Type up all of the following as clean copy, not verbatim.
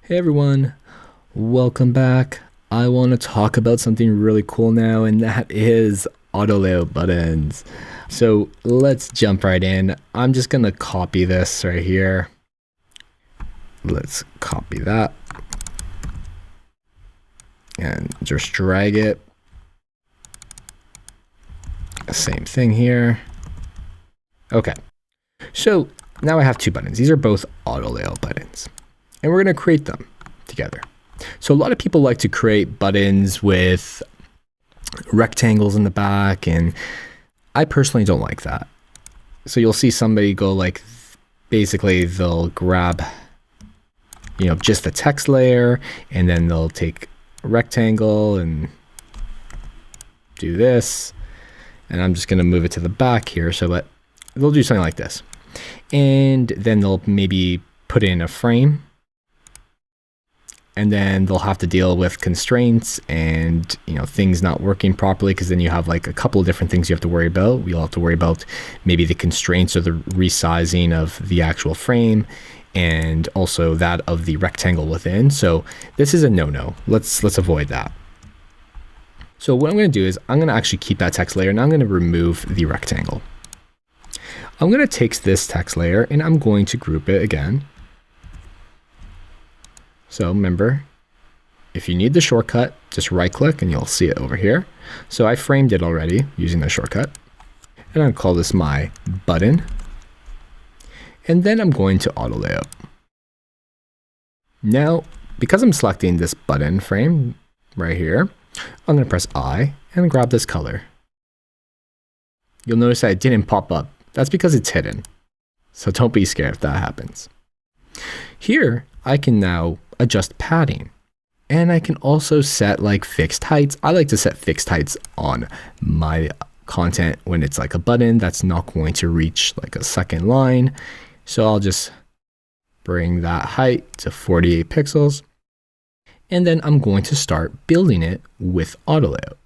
Hey everyone, welcome back. I want to talk about something really cool now, and that is auto layout buttons. So let's jump right in. I'm just going to copy this right here. Let's copy that and just drag it. Same thing here. Okay, so now I have two buttons. These are both auto layout buttons, and we're going to create them together. So a lot of people like to create buttons with rectangles in the back, and I personally don't like that. So you'll see somebody go like, basically they'll grab, just the text layer, and then they'll take a rectangle and do this. And I'm just going to move it to the back here, so that they'll do something like this. And then they'll maybe put in a frame, and then they'll have to deal with constraints and things not working properly, because then you have like a couple of different things you have to worry about. You'll have to worry about maybe the constraints or the resizing of the actual frame, and also that of the rectangle within. So this is a no-no. Let's avoid that. So what I'm going to do is I'm going to actually keep that text layer, and I'm going to remove the rectangle. I'm going to take this text layer and I'm going to group it again. So remember, if you need the shortcut, just right click and you'll see it over here. So I framed it already using the shortcut, and I'll call this my button. And then I'm going to auto layout. Now, because I'm selecting this button frame right here, I'm going to press I and grab this color. You'll notice that it didn't pop up. That's because it's hidden. So don't be scared if that happens. Here, I can now adjust padding, and I can also set like fixed heights. I like to set fixed heights on my content when it's like a button that's not going to reach like a second line. So I'll just bring that height to 48 pixels, and then I'm going to start building it with auto layout.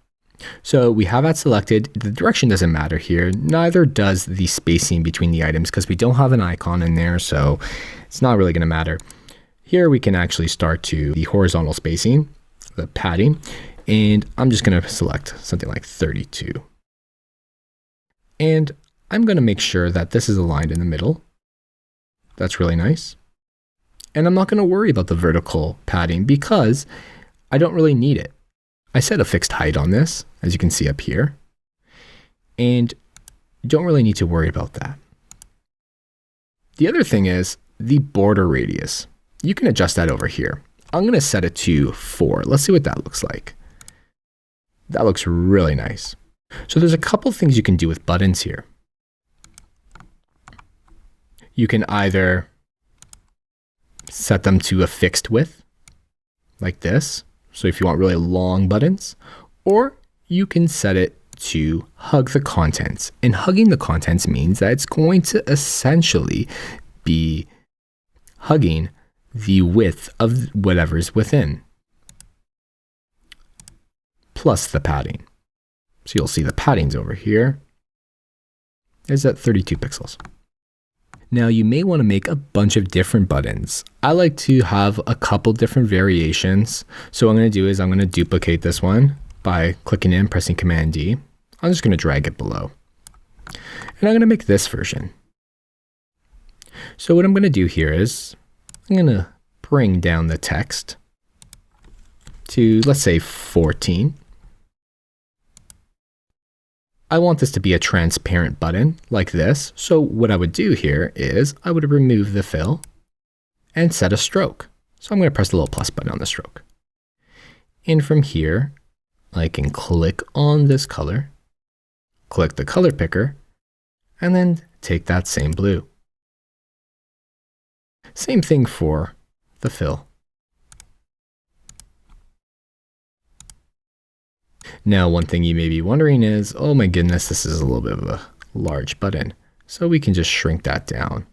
So we have that selected. The direction doesn't matter here. Neither does the spacing between the items, because we don't have an icon in there, so it's not really going to matter. Here we can actually start to the horizontal spacing, the padding, and I'm just going to select something like 32. And I'm going to make sure that this is aligned in the middle. That's really nice. And I'm not going to worry about the vertical padding because I don't really need it. I set a fixed height on this, as you can see up here, and you don't really need to worry about that. The other thing is the border radius. You can adjust that over here. I'm going to set it to 4. Let's see what that looks like. That looks really nice. So there's a couple things you can do with buttons here. You can either set them to a fixed width, like this. So if you want really long buttons, or you can set it to hug the contents. And hugging the contents means that it's going to essentially be hugging the width of whatever's within, plus the padding. So you'll see the padding's over here is at 32 pixels. Now you may want to make a bunch of different buttons. I like to have a couple different variations. So what I'm going to do is I'm going to duplicate this one by clicking in, pressing Command D. I'm just going to drag it below. And I'm going to make this version. So what I'm going to do here is I'm going to bring down the text to, let's say, 14. I want this to be a transparent button like this. So what I would do here is I would remove the fill and set a stroke. So I'm going to press the little plus button on the stroke. And from here, I can click on this color, click the color picker, and then take that same blue. Same thing for the fill. Now, one thing you may be wondering is, oh my goodness, this is a little bit of a large button. So we can just shrink that down.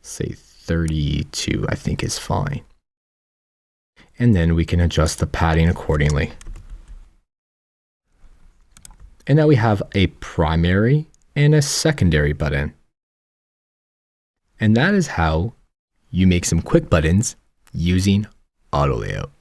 Say 32, I think is fine. And then we can adjust the padding accordingly. And now we have a primary and a secondary button. And that is how you make some quick buttons using auto layout.